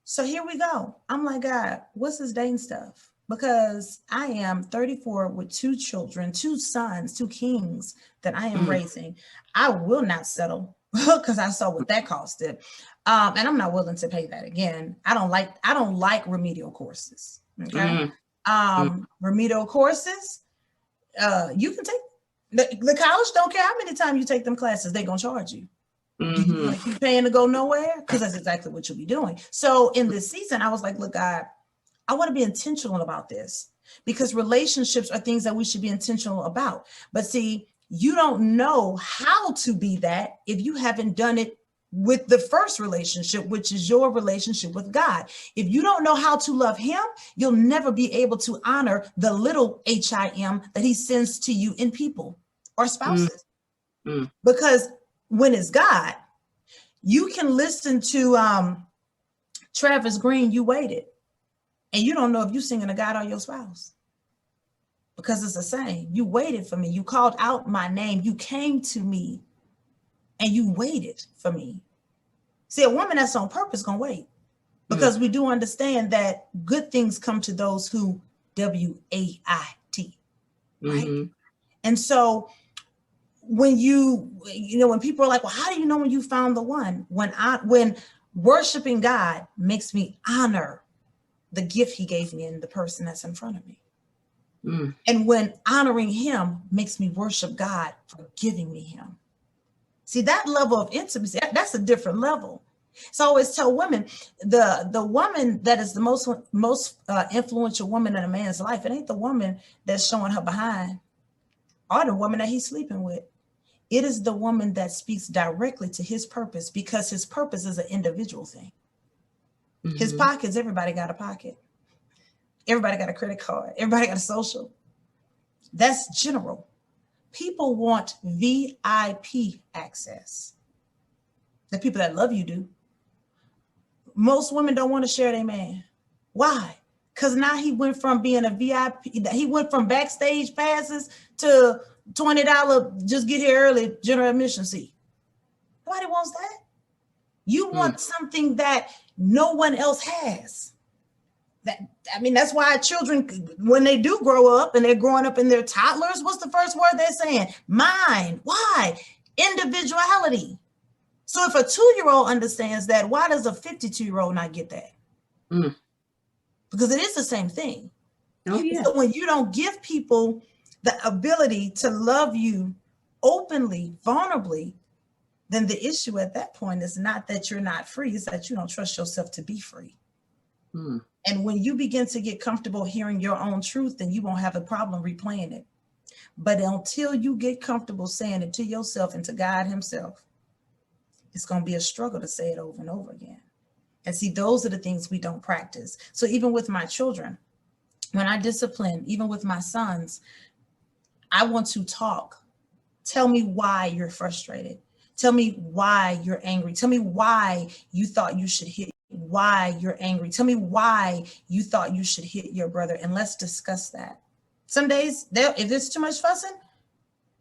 So here we go. I'm like, God, what's this dating stuff? Because I am 34 with 2 children, 2 sons, 2 kings that I am raising. I will not settle because I saw what that costed. And I'm not willing to pay that again. I don't like remedial courses. Okay. Remedial courses, you can take the college don't care how many times you take them classes, they're gonna charge you. Do you want to keep paying to go nowhere? Because that's exactly what you'll be doing. So in this season, I was like, look, God, I want to be intentional about this, because relationships are things that we should be intentional about. But see, you don't know how to be that if you haven't done it with the first relationship, which is your relationship with God. If you don't know how to love him, you'll never be able to honor the little HIM that he sends to you in people or spouses. Because when it's God, you can listen to Travis Green, You Waited, and you don't know if you're singing to God or your spouse, because it's the same. You waited for me. You called out my name. You came to me and you waited for me. See, a woman that's on purpose gonna wait, because we do understand that good things come to those who WAIT, right? And so when when people are like, well, how do you know when you found the one? When worshiping God makes me honor the gift he gave me and the person that's in front of me. And when honoring him makes me worship God for giving me him. See, that level of intimacy, that's a different level. So I always tell women, the woman that is the most influential woman in a man's life, it ain't the woman that's showing her behind or the woman that he's sleeping with. It is the woman that speaks directly to his purpose, because his purpose is an individual thing. His pockets, everybody got a pocket. Everybody got a credit card. Everybody got a social. That's general. People want VIP access. The people that love you do. Most women don't want to share their man. Why? Because now he went from being a VIP, he went from backstage passes to $20, just get here early, general admission seat. Nobody wants that. You want something that no one else has. That's why children, when they do grow up and they're growing up in their toddlers, what's the first word they're saying? Mine. Why? Individuality. So if a 2-year-old understands that, why does a 52-year-old not get that? Because it is the same thing. Oh, yeah. So when you don't give people the ability to love you openly, vulnerably, then the issue at that point is not that you're not free, it's that you don't trust yourself to be free. And when you begin to get comfortable hearing your own truth, then you won't have a problem replaying it. But until you get comfortable saying it to yourself and to God himself, it's going to be a struggle to say it over and over again. And see, those are the things we don't practice. So even with my children, when I discipline, even with my sons, I want to talk. Tell me why you're frustrated. Tell me why you're angry. Tell me why you thought you should hit, why you're angry. Tell me why you thought you should hit your brother, and let's discuss that. Some days, if there's too much fussing,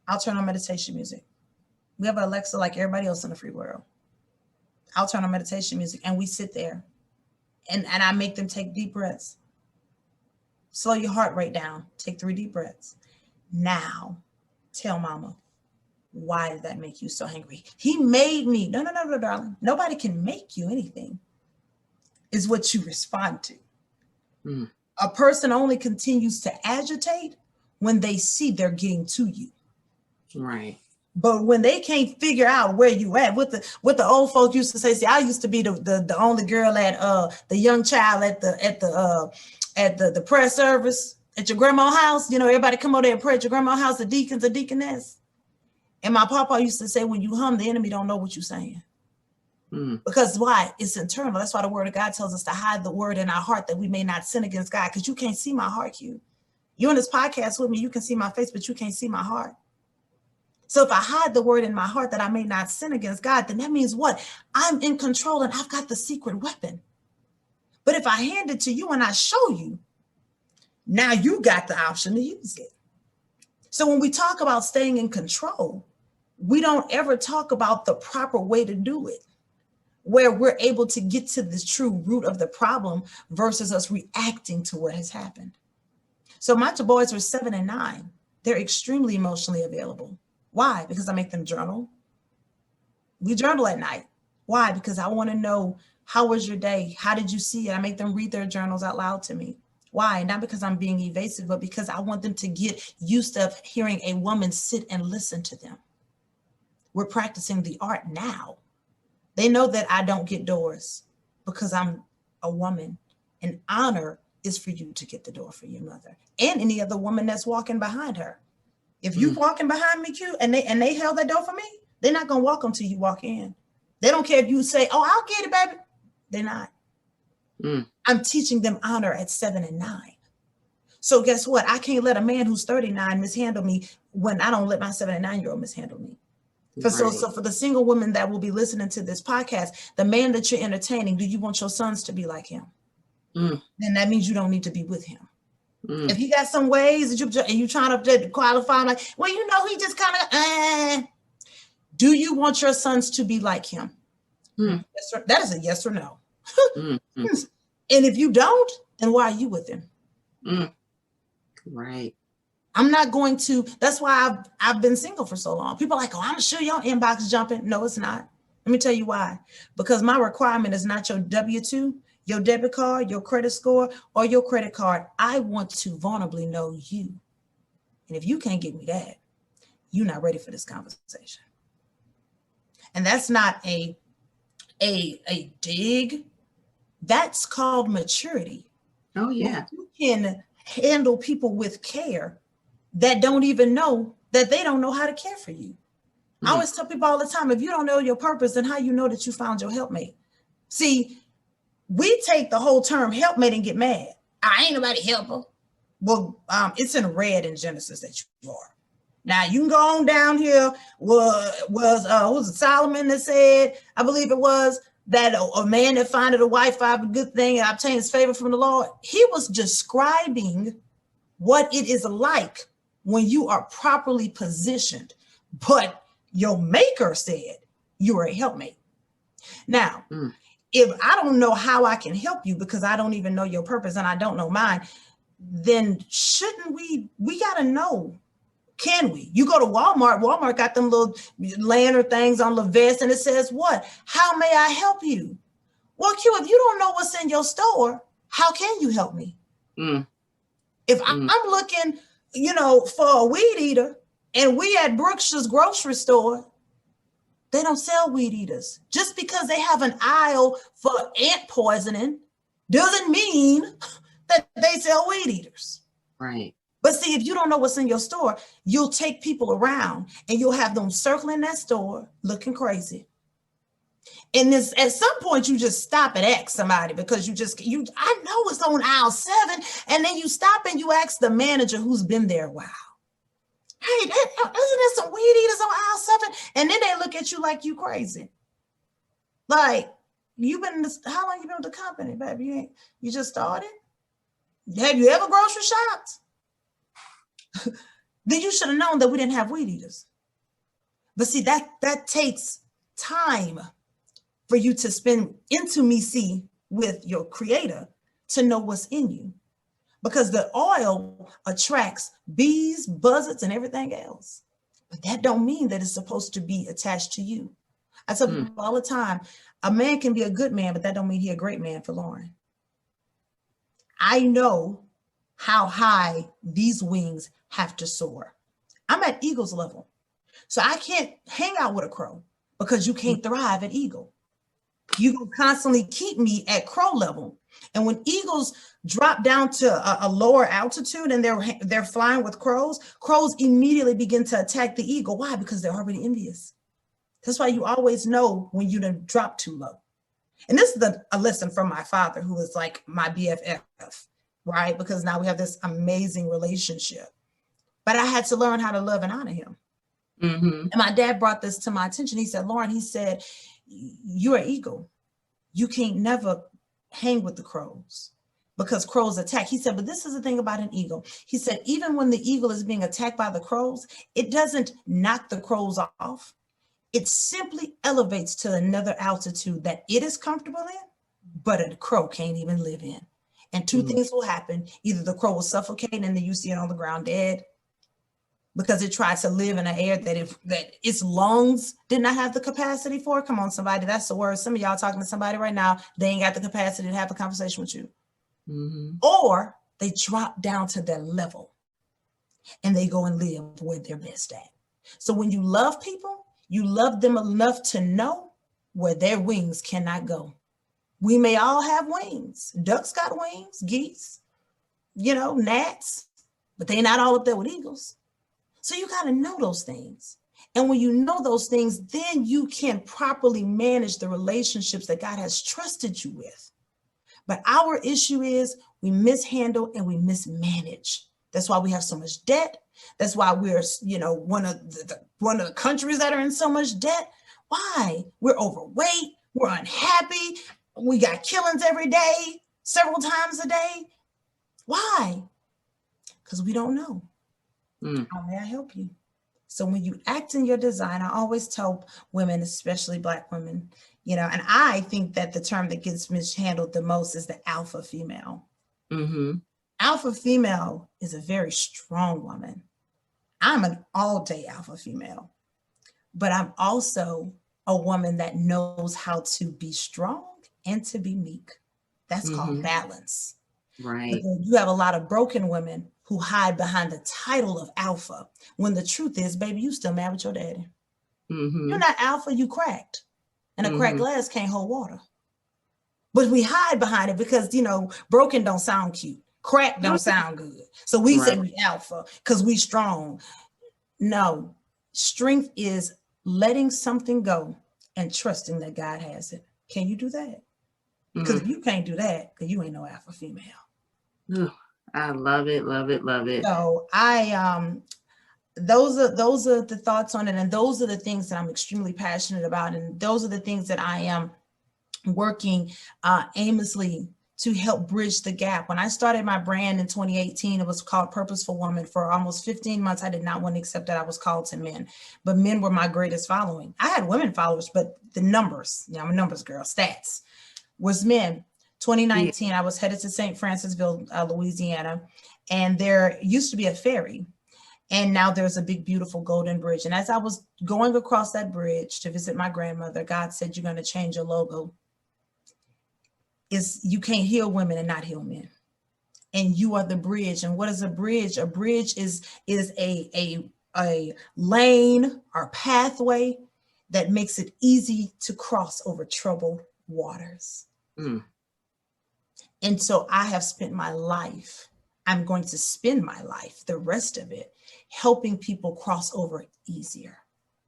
I'll turn on meditation music. We have an Alexa like everybody else in the free world. I'll turn on meditation music and we sit there and I make them take deep breaths. Slow your heart rate down. Take 3 deep breaths. Now, tell mama, why did that make you so angry? He made me. No, darling. Nobody can make you anything. It's what you respond to. A person only continues to agitate when they see they're getting to you. Right. But when they can't figure out where you at, what the old folks used to say, see, I used to be the only girl at the young child at the prayer service at your grandma's house. You know, everybody come over there and pray at your grandma's house, the deacons, the deaconess. And my papa used to say, when you hum, the enemy don't know what you're saying. Because why? It's internal. That's why the word of God tells us to hide the word in our heart that we may not sin against God, because you can't see my heart, Q. You in this podcast with me, you can see my face, but you can't see my heart. So if I hide the word in my heart that I may not sin against God, then that means what? I'm in control and I've got the secret weapon. But if I hand it to you and I show you, now you got the option to use it. So when we talk about staying in control, we don't ever talk about the proper way to do it, where we're able to get to the true root of the problem versus us reacting to what has happened. So my two boys were 7 and 9. They're extremely emotionally available. Why? Because I make them journal. We journal at night. Why? Because I want to know, how was your day? How did you see it? I make them read their journals out loud to me. Why? Not because I'm being evasive, but because I want them to get used to hearing a woman sit and listen to them. We're practicing the art now. They know that I don't get doors because I'm a woman, and honor is for you to get the door for your mother and any other woman that's walking behind her. If you walking behind me, Q, and they held that door for me, they're not going to walk until you walk in. They don't care if you say, oh, I'll get it, baby. They're not. I'm teaching them honor at 7 and 9. So guess what? I can't let a man who's 39 mishandle me when I don't let my 7 and 9-year-old mishandle me. So for the single women that will be listening to this podcast, the man that you're entertaining, do you want your sons to be like him? Then that means you don't need to be with him. If he got some ways that you're trying to qualify, like, well, you know, he just kind of, do you want your sons to be like him? Yes, sir. That is a yes or no. And if you don't, then why are you with him? Right. I'm not going to, that's why I've been single for so long. People are like, oh, I'm sure your inbox jumping. No, it's not. Let me tell you why. Because my requirement is not your W-2, your debit card, your credit score, or your credit card. I want to vulnerably know you. And if you can't give me that, you're not ready for this conversation. And that's not a dig. That's called maturity. Oh, yeah. You can handle people with care that don't even know that they don't know how to care for you. I always tell people all the time, if you don't know your purpose, then how you know that you found your helpmate? See, we take the whole term helpmate and get mad. I ain't nobody helper. Well, it's in red in Genesis that you are. Now you can go on down here. Was it Solomon that said, I believe it was, that a man that findeth a wife find a good thing and obtains favor from the Lord? He was describing what it is like when you are properly positioned, but your maker said you are a helpmate. Now, if I don't know how I can help you because I don't even know your purpose and I don't know mine, then shouldn't we got to know, can we? You go to Walmart got them little lanyard things on the vest and it says what? How may I help you? Well, Q, if you don't know what's in your store, how can you help me? If I'm looking, for a weed eater and we at Brookshire's grocery store, they don't sell weed eaters. Just because they have an aisle for ant poisoning doesn't mean that they sell weed eaters. Right. But see, if you don't know what's in your store, you'll take people around and you'll have them circling that store looking crazy. And this, at some point, you just stop and ask somebody because I know it's on aisle 7. And then you stop and you ask the manager who's been there a while. Hey, isn't there some weed eaters on aisle 7? And then they look at you like you crazy. Like, how long you been with the company, baby? You just started? Have you ever grocery shopped? Then you should have known that we didn't have weed eaters. But see, that takes time for you to spend intimacy with your creator to know what's in you. Because the oil attracts bees, buzzards, and everything else. But that don't mean that it's supposed to be attached to you. I tell people all the time, a man can be a good man, but that don't mean he's a great man for Lauren. I know how high these wings have to soar. I'm at eagle's level. So I can't hang out with a crow because you can't thrive at eagle. You can constantly keep me at crow level. And when eagles drop down to a lower altitude and they're flying with crows, crows immediately begin to attack the eagle. Why? Because they're already envious. That's why you always know when you done drop too low. And this is a lesson from my father, who is like my BFF, right? Because now we have this amazing relationship. But I had to learn how to love and honor him. And my dad brought this to my attention. He said, Lauren, he said, you're an eagle. You can't never hang with the crows because crows attack. He said, but this is the thing about an eagle. He said, even when the eagle is being attacked by the crows, it doesn't knock the crows off. It simply elevates to another altitude that it is comfortable in, but a crow can't even live in. And two things will happen. Either the crow will suffocate and then you see it on the ground dead because it tried to live in an air that its lungs did not have the capacity for. Come on, somebody, that's the word. Some of y'all talking to somebody right now, they ain't got the capacity to have a conversation with you. Or they drop down to their level and they go and live where they're best at. So when you love people, you love them enough to know where their wings cannot go. We may all have wings. Ducks got wings, geese, gnats, but they're not all up there with eagles. So you got to know those things. And when you know those things, then you can properly manage the relationships that God has trusted you with. But our issue is we mishandle and we mismanage. That's why we have so much debt. That's why we're, one of the countries that are in so much debt. Why? We're overweight. We're unhappy. We got killings every day, several times a day. Why? Because we don't know. How may I help you? So when you act in your design, I always tell women, especially Black women, and I think that the term that gets mishandled the most is the alpha female. Alpha female is a very strong woman. I'm an all-day alpha female, but I'm also a woman that knows how to be strong and to be meek. That's called balance. Right. But you have a lot of broken women who hide behind the title of alpha, when the truth is, baby, you still mad with your daddy. You're not alpha, you cracked. And a cracked glass can't hold water. But we hide behind it because, broken don't sound cute. Crack don't sound good. So we say we alpha because we strong. No, strength is letting something go and trusting that God has it. Can you do that? Because if you can't do that, then you ain't no alpha female. I love it, love it, love it. So those are the thoughts on it, and those are the things that I'm extremely passionate about, and those are the things that I am working aimlessly to help bridge the gap. When I started my brand in 2018, it was called Purposeful Woman. For almost 15 months, I did not want to accept that I was called to men, but men were my greatest following. I had women followers, but the numbers, I'm a numbers girl, stats, was men. 2019, I was headed to St. Francisville, Louisiana, and there used to be a ferry. And now there's a big, beautiful golden bridge. And as I was going across that bridge to visit my grandmother, God said, you're going to change your logo. You can't heal women and not heal men. And you are the bridge. And what is a bridge? A bridge is a lane or pathway that makes it easy to cross over troubled waters. And so I have spent my life, I'm going to spend my life, the rest of it, helping people cross over easier,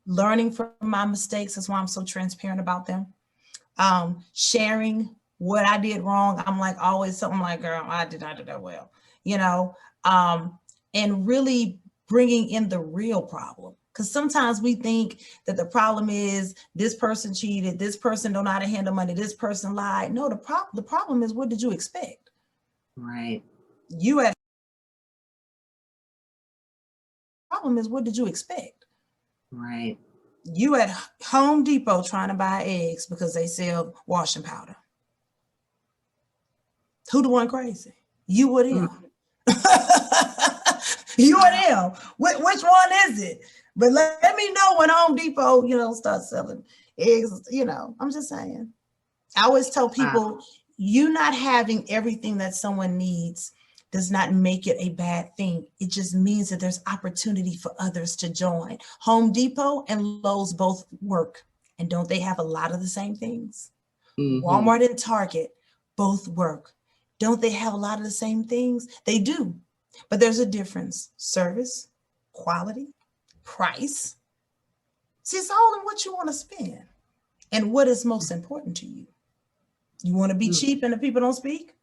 learning from my mistakes. That's why I'm so transparent about them. Sharing what I did wrong. I'm like always something like, girl, I did not do that well, and really bringing in the real problem. Because sometimes we think that the problem is this person cheated, this person don't know how to handle money, this person lied. No, the problem is, what did you expect? Right. Problem is, what did you expect? Right. You at Home Depot trying to buy eggs because they sell washing powder. Who the one crazy? You or them? You or them? Which one is it? But let me know when Home Depot, starts selling eggs. I'm just saying. I always tell people, you not having everything that someone needs does not make it a bad thing. It just means that there's opportunity for others to join. Home Depot and Lowe's both work. And don't they have a lot of the same things? Mm-hmm. Walmart and Target both work. Don't they have a lot of the same things? They do. But there's a difference. Service, quality, price. See, it's all in what you want to spend and what is most important to you. You want to be cheap and the people don't speak?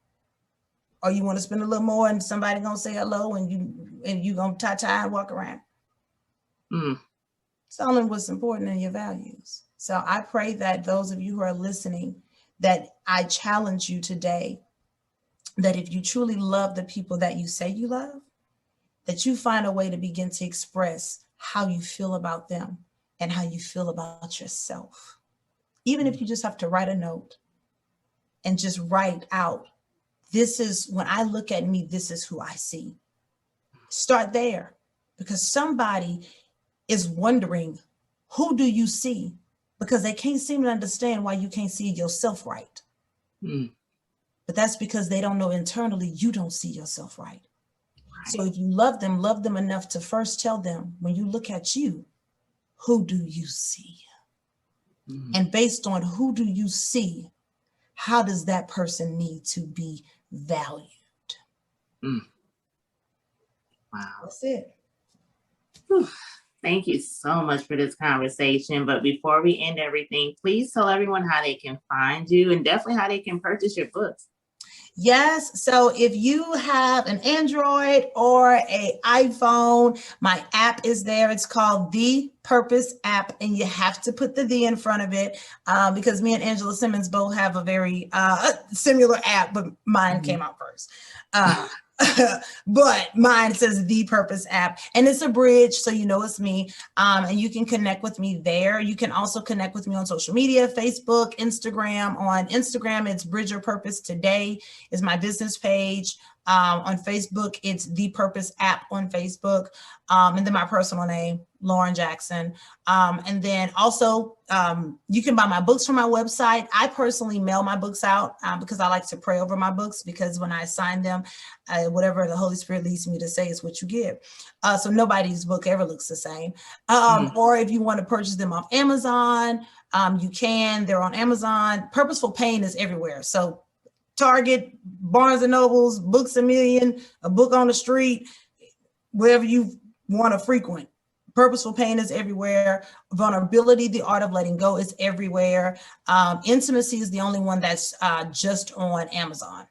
Or you want to spend a little more and somebody gonna say hello and you gonna tie and walk around? It's all in what's important in your values. So I pray that those of you who are listening, that I challenge you today, that if you truly love the people that you say you love, that you find a way to begin to express how you feel about them and how you feel about yourself. Even if you just have to write a note and just write out, this is, when I look at me, this is who I see. Start there, because somebody is wondering, who do you see? Because they can't seem to understand why you can't see yourself right. But that's because they don't know internally you don't see yourself right. So if you love them enough to first tell them, when you look at you, who do you see? And based on who do you see, how does that person need to be valued? Wow. That's it. Whew. Thank you so much for this conversation. But before we end everything, please tell everyone how they can find you and definitely how they can purchase your books. Yes. So if you have an Android or an iPhone, my app is there. It's called The Purpose App, and you have to put the in front of it because me and Angela Simmons both have a very similar app, but mine came out first. But mine says The Purpose App, and it's a bridge, so you know it's me. And you can connect with me there. You can also connect with me on social media, Facebook, Instagram. On Instagram, it's Bridger Purpose Today is my business page. On Facebook, it's The Purpose App on Facebook. And then my personal name, Lauren Jackson. And then also, you can buy my books from my website. I personally mail my books out because I like to pray over my books, because when I sign them, whatever the Holy Spirit leads me to say is what you get. So nobody's book ever looks the same. Or if you want to purchase them off Amazon, you can. They're on Amazon. Purposeful Pain is everywhere. So Target, Barnes and Nobles, Books A Million, A Book on the Street, wherever you want to frequent. Purposeful Pain is everywhere. Vulnerability, The Art of Letting Go is everywhere. Intimacy is the only one that's just on Amazon.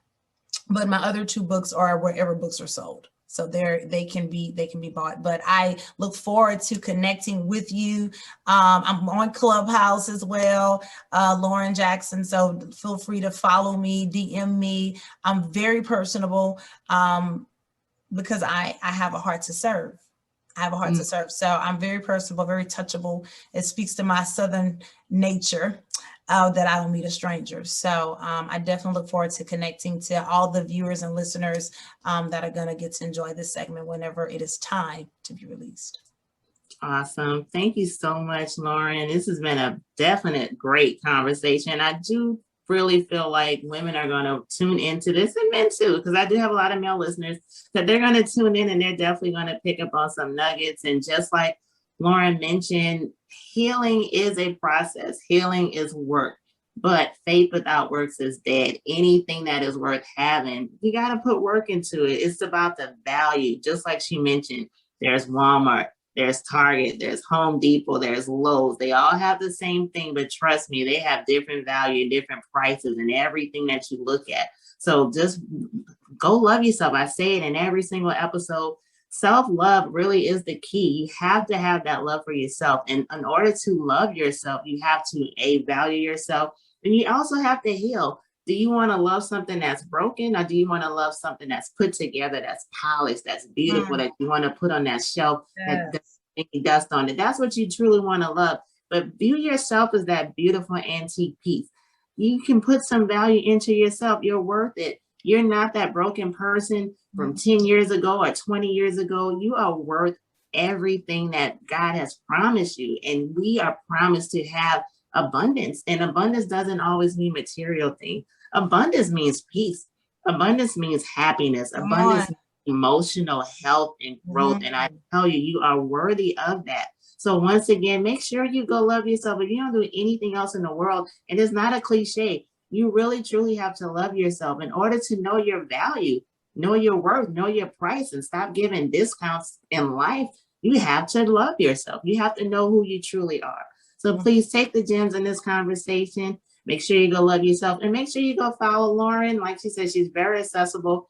But my other two books are wherever books are sold. So they can be bought. But I look forward to connecting with you. I'm on Clubhouse as well, Lauren Jackson. So feel free to follow me, DM me. I'm very personable because I have a heart to serve. I have a heart to serve. So I'm very personable, very touchable. It speaks to my Southern nature that I don't meet a stranger. So I definitely look forward to connecting to all the viewers and listeners that are going to get to enjoy this segment whenever it is time to be released. Awesome. Thank you so much, Lauren. This has been a definite great conversation. I do really feel like women are going to tune into this, and men too, because I do have a lot of male listeners, that they're going to tune in and they're definitely going to pick up on some nuggets. And just like Lauren mentioned, healing is a process. Healing is work, but faith without works is dead. Anything that is worth having, you got to put work into it. It's about the value. Just like she mentioned, there's Walmart, there's Target, there's Home Depot, there's Lowe's. They all have the same thing, but trust me, they have different value, different prices, and everything that you look at. So just go love yourself. I say it in every single episode. Self-love really is the key. You have to have that love for yourself. And in order to love yourself, you have to value yourself. And you also have to heal. Do you want to love something that's broken, or do you want to love something that's put together, that's polished, that's beautiful, that you want to put on that shelf, that doesn't have any dust on it? That's what you truly want to love. But view yourself as that beautiful antique piece. You can put some value into yourself. You're worth it. You're not that broken person from 10 years ago or 20 years ago. You are worth everything that God has promised you. And we are promised to have abundance. And abundance doesn't always mean material thing. Abundance means peace. Abundance means happiness. Come Abundance on. means emotional health and growth. And I tell you, you are worthy of that. So once again, make sure you go love yourself. If you don't do anything else in the world, and it's not a cliche, you really truly have to love yourself in order to know your value, know your worth, know your price, and stop giving discounts in life. You have to love yourself. You have to know who you truly are. So please take the gems in this conversation. Make sure you go love yourself, and make sure you go follow Lauren. Like she said, she's very accessible.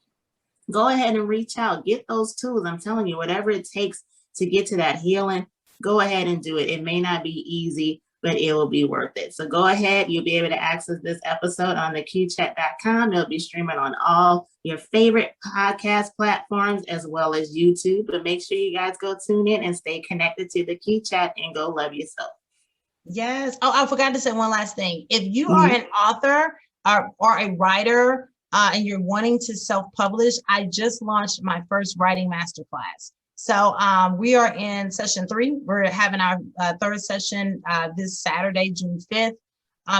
Go ahead and reach out, get those tools. I'm telling you, whatever it takes to get to that healing, go ahead and do it. It may not be easy, but it will be worth it. So go ahead. You'll be able to access this episode on theqchat.com. It'll be streaming on all your favorite podcast platforms as well as YouTube. But make sure you guys go tune in and stay connected to the Q Chat and go love yourself. Yes. Oh, I forgot to say one last thing. If you are an author or a writer and you're wanting to self-publish, I just launched my first writing masterclass. So we are in session 3. We're having our third session this Saturday, June 5th.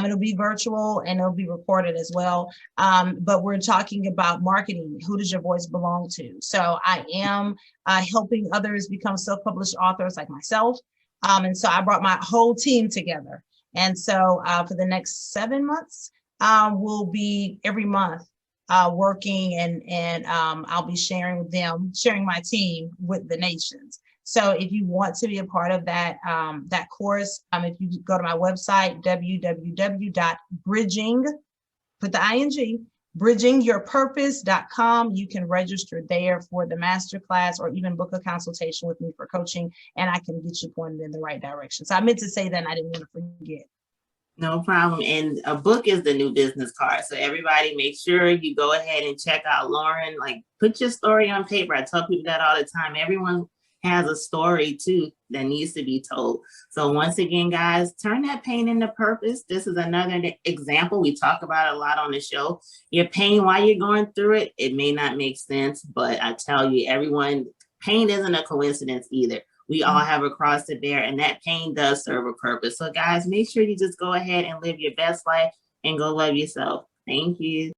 It'll be virtual and it'll be recorded as well. But we're talking about marketing. Who does your voice belong to? So I am helping others become self-published authors like myself. And so I brought my whole team together. And so for the next 7 months, we'll be every month working and I'll be sharing my team with the nations. So if you want to be a part of that, that course, if you go to my website, www.bridging, put the ING, bridgingyourpurpose.com. You can register there for the masterclass or even book a consultation with me for coaching, and I can get you pointed in the right direction. So I meant to say that and I didn't want to forget. No problem. And a book is the new business card. So everybody make sure you go ahead and check out Lauren. Like, put your story on paper. I tell people that all the time. Everyone has a story too that needs to be told. So once again, guys, turn that pain into purpose. This is another example we talk about a lot on the show. Your pain while you're going through it, it may not make sense, but I tell you, everyone, pain isn't a coincidence either. We all have a cross to bear, and that pain does serve a purpose. So guys, make sure you just go ahead and live your best life and go love yourself. Thank you.